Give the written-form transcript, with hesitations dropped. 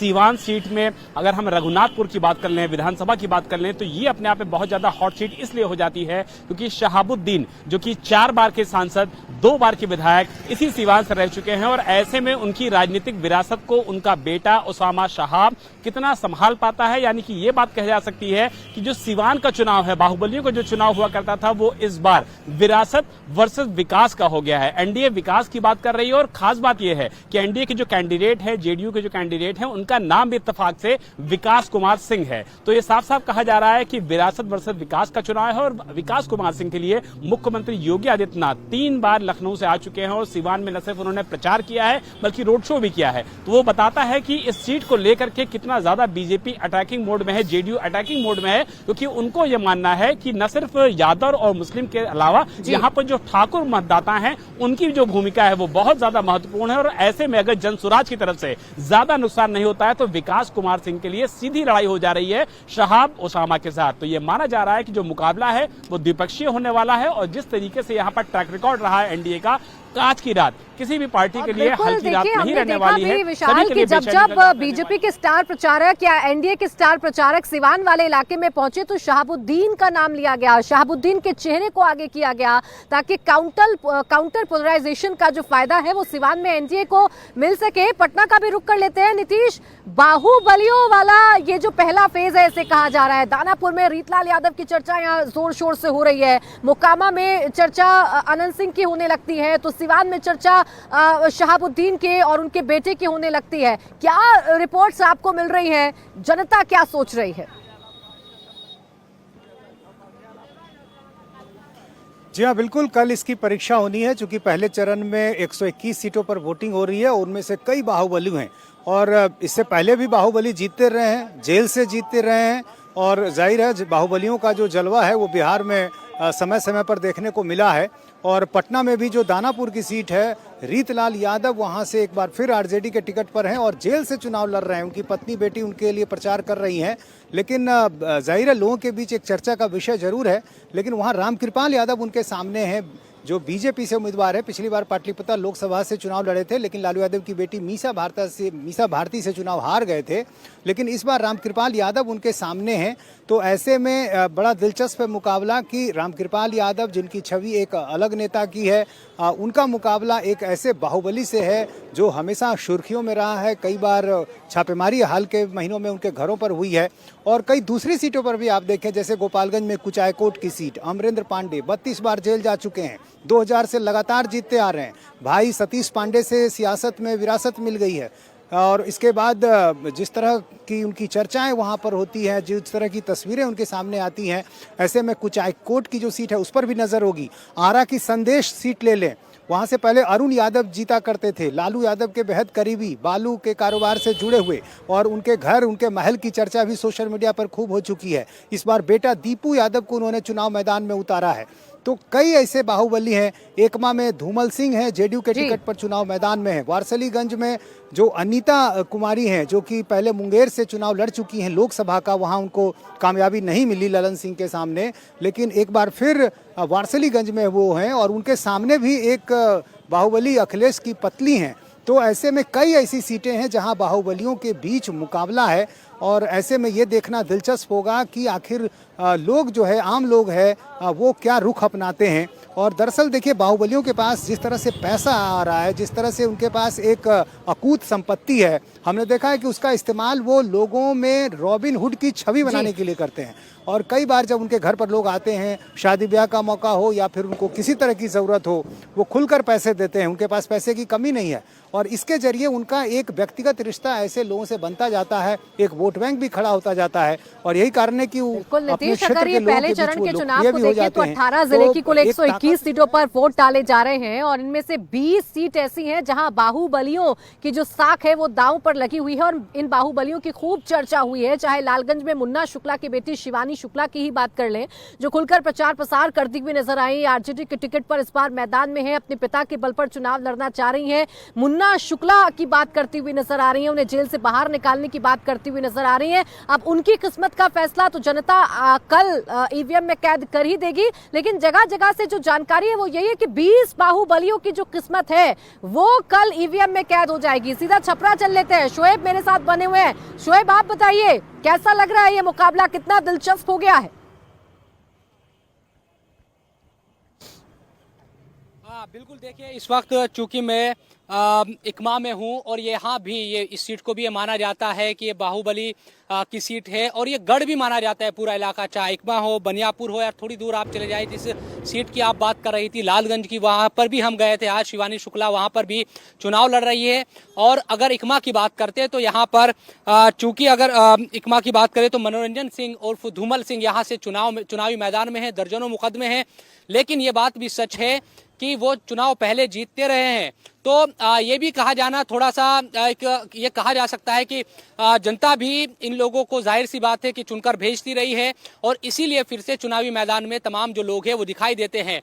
Siwan seat में अगर हम रघुनाथपुर की बात कर लें, विधानसभा की बात कर लें, तो ये अपने आप में बहुत ज्यादा हॉट सीट इसलिए हो जाती है क्योंकि शहाबुद्दीन जो कि 4 बार के सांसद, 2 बार के विधायक इसी सीवान से रह चुके हैं और ऐसे में उनकी राजनीतिक विरासत को उनका बेटा उसामा शहाब कितना संभाल पाता है। यानी कि ये बात कही जा सकती है कि जो सीवान का चुनाव है, बाहुबलियों का जो चुनाव हुआ करता था, वो इस बार विरासत वर्सेस विकास का हो गया है। एनडीए विकास की बात कर रही है और खास बात यह है कि एनडीए के जो कैंडिडेट है, जेडीयू के जो कैंडिडेट है, उनका नाम भी इत्तेफाक से विकास कुमार सिंह है। तो ये साफ साफ कहा जा रहा है कि विरासत वर्सेस विकास का चुनाव है और विकास कुमार सिंह के लिए मुख्यमंत्री योगी आदित्यनाथ 3 बार लखनऊ से आ चुके हैं और सीवान में न सिर्फ उन्होंने प्रचार किया है बल्कि रोड शो भी किया है। तो वो बताता है कि इस सीट को लेकर के कितना ज्यादा बीजेपी अटैकिंग मोड में है, जेडीयू अटैकिंग मोड में है, क्योंकि उनको यह मानना है कि न सिर्फ यादव और मुस्लिम के अलावा यहाँ पर जो ठाकुर मतदाता हैं उनकी जो भूमिका है वो बहुत ज्यादा महत्वपूर्ण है और ऐसे में अगर जनसुराज की तरफ से ज्यादा नुकसान नहीं होता है तो विकास कुमार सिंह के लिए सीधी लड़ाई हो जा रही है शहाब ओसामा के साथ। तो ये माना जा रहा है कि जो मुकाबला है वो द्विपक्षीय होने वाला है और जिस तरीके से यहाँ पर ट्रैक रिकॉर्ड रहा है एनडीए का, आज की रात किसी भी पार्टी के लिए हल्की रात नहीं रहने वाली है। विशाल कि जब बीजेपी के स्टार प्रचारक या एनडीए के स्टार प्रचारक सिवान वाले इलाके में पहुंचे तो शहाबुद्दीन का नाम लिया गया, शहाबुद्दीन के चेहरे को आगे किया गया ताकि काउंटर पोलराइजेशन का जो फायदा है वो सिवान में एनडीए को मिल सके। पटना का भी रुख कर लेते हैं नीतीश। बाहुबलियों वाला ये जो पहला फेज है ऐसे कहा जा रहा है, दानापुर में रीतलाल यादव की चर्चा यहाँ जोर शोर से हो रही है, मोकामा में चर्चा अनंत सिंह की होने लगती है, तो सिवान में चर्चा शहाबुद्दीन के और उनके बेटे की होने लगती है। क्या रिपोर्ट्स आपको मिल रही हैं, जनता क्या सोच रही है? जी हाँ, बिल्कुल कल इसकी परीक्षा होनी है, चूंकि पहले चरण में 121 सीटों पर वोटिंग हो रही है, उनमें से कई बाहुबली हैं और इससे पहले भी बाहुबली जीतते रहे हैं, जेल से जीतते रहे हैं और जाहिर है बाहुबलियों का जो जलवा है वो बिहार में समय समय पर देखने को मिला है। और पटना में भी जो दानापुर की सीट है, रीतलाल यादव वहां से एक बार फिर आरजेडी के टिकट पर हैं और जेल से चुनाव लड़ रहे हैं, उनकी पत्नी बेटी उनके लिए प्रचार कर रही हैं। लेकिन जाहिर है लोगों के बीच एक चर्चा का विषय जरूर है, लेकिन वहां रामकृपाल यादव उनके सामने हैं जो बीजेपी से उम्मीदवार है। पिछली बार पाटलिपुत्र लोकसभा से चुनाव लड़े थे लेकिन लालू यादव की बेटी मीसा भारती से चुनाव हार गए थे, लेकिन इस बार रामकृपाल यादव उनके सामने हैं। तो ऐसे में बड़ा दिलचस्प मुकाबला कि रामकृपाल यादव जिनकी छवि एक अलग नेता की है, उनका मुकाबला एक ऐसे बाहुबली से है जो हमेशा सुर्खियों में रहा है, कई बार छापेमारी हाल के महीनों में उनके घरों पर हुई है और कई दूसरी सीटों पर भी आप देखें, जैसे गोपालगंज में कुचायकोट की सीट, अमरेंद्र पांडे 32 बार जेल जा चुके हैं, 2000 से लगातार जीतते आ रहे हैं। भाई सतीश पांडे से सियासत में विरासत मिल गई है और इसके बाद जिस तरह की उनकी चर्चाएं वहां पर होती हैं, जिस तरह की तस्वीरें उनके सामने आती हैं, ऐसे में कुचायकोट की जो सीट है उस पर भी नजर होगी। आरा की संदेश सीट ले लें, वहां से पहले अरुण यादव जीता करते थे, लालू यादव के बेहद करीबी, बालू के कारोबार से जुड़े हुए और उनके घर, उनके महल की चर्चा भी सोशल मीडिया पर खूब हो चुकी है। इस बार बेटा दीपू यादव को उन्होंने चुनाव मैदान में उतारा है। तो कई ऐसे बाहुबली हैं। एकमा में धूमल सिंह हैं, जेडीयू के टिकट पर चुनाव मैदान में है। वारसलीगंज में जो अनीता कुमारी हैं, जो कि पहले मुंगेर से चुनाव लड़ चुकी हैं लोकसभा का, वहां उनको कामयाबी नहीं मिली ललन सिंह के सामने, लेकिन एक बार फिर वारसलीगंज में वो हैं और उनके सामने भी एक बाहुबली अखिलेश की पत्नी हैं। तो ऐसे में कई ऐसी सीटें हैं जहां बाहुबलियों के बीच मुकाबला है और ऐसे में ये देखना दिलचस्प होगा कि आखिर लोग जो है, आम लोग है, वो क्या रुख अपनाते हैं। और दरअसल देखिए, बाहुबलियों के पास जिस तरह से पैसा आ रहा है, जिस तरह से उनके पास एक अकूत संपत्ति है, हमने देखा है कि उसका इस्तेमाल वो लोगों में रॉबिन हुड की छवि बनाने के लिए करते हैं। और कई बार जब उनके घर पर लोग आते हैं, शादी ब्याह का मौका हो या फिर उनको किसी तरह की ज़रूरत हो, वो खुलकर पैसे देते हैं, उनके पास पैसे की कमी नहीं है और इसके जरिए उनका एक व्यक्तिगत रिश्ता ऐसे लोगों से बनता जाता है, एक वोट बैंक भी खड़ा होता जाता है। और यही कारण है कि अगर ये पहले चरण के चुनाव को देखें तो 18 जिले की कुल 121 सीटों पर वोट डाले जा रहे हैं और इनमें से 20 सीट ऐसी हैं जहां बाहुबलियों की जो साख है वो दांव पर लगी हुई है और इन बाहुबलियों की खूब चर्चा हुई है। चाहे लालगंज में मुन्ना शुक्ला की बेटी शिवानी शुक्ला की ही बात कर लें, जो खुलकर प्रचार प्रसार करती हुई नजर आई, आरजेडी के टिकट पर इस बार मैदान में है, अपने पिता के बल पर चुनाव लड़ना चाह रही है। मुन्ना भावना शुक्ला की बात करती हुई नजर आ रही है, उन्हें जेल से बाहर निकालने की बात करती हुई नजर आ रही है। अब उनकी किस्मत का फैसला तो जनता कल ईवीएम में कैद कर ही देगी, लेकिन जगह जगह से जो जानकारी है वो यही है कि 20 बाहुबलियों की जो किस्मत है वो कल ईवीएम में कैद हो जाएगी। सीधा छपरा चल लेते हैं, शोएब मेरे साथ बने हुए हैं। शोएब, आप बताइए कैसा लग रहा है ये मुकाबला, कितना दिलचस्प हो गया है? हाँ बिल्कुल, देखिए इस वक्त चूंकि मैं इकमा में हूँ और यहाँ भी ये इस सीट को भी ये माना जाता है कि ये बाहुबली की सीट है और ये गढ़ भी माना जाता है पूरा इलाका, चाहे इकमा हो, बनियापुर हो या थोड़ी दूर आप चले जाए जिस सीट की आप बात कर रही थी लालगंज की, वहाँ पर भी हम गए थे आज। शिवानी शुक्ला वहाँ पर भी चुनाव लड़ रही है। और अगर इकमा की बात करते हैं तो यहाँ पर चूंकि अगर इकमा की बात करें तो मनोरंजन सिंह उर्फ धूमल सिंह यहाँ से चुनावी मैदान में है, दर्जनों मुकदमे हैं। लेकिन ये बात भी सच है कि वो चुनाव पहले जीतते रहे हैं, तो ये भी कहा जाना थोड़ा सा ये कहा जा सकता है कि जनता भी इन लोगों को जाहिर सी बात है कि चुनकर भेजती रही है और इसीलिए फिर से चुनावी मैदान में तमाम जो लोग हैं वो दिखाई देते हैं।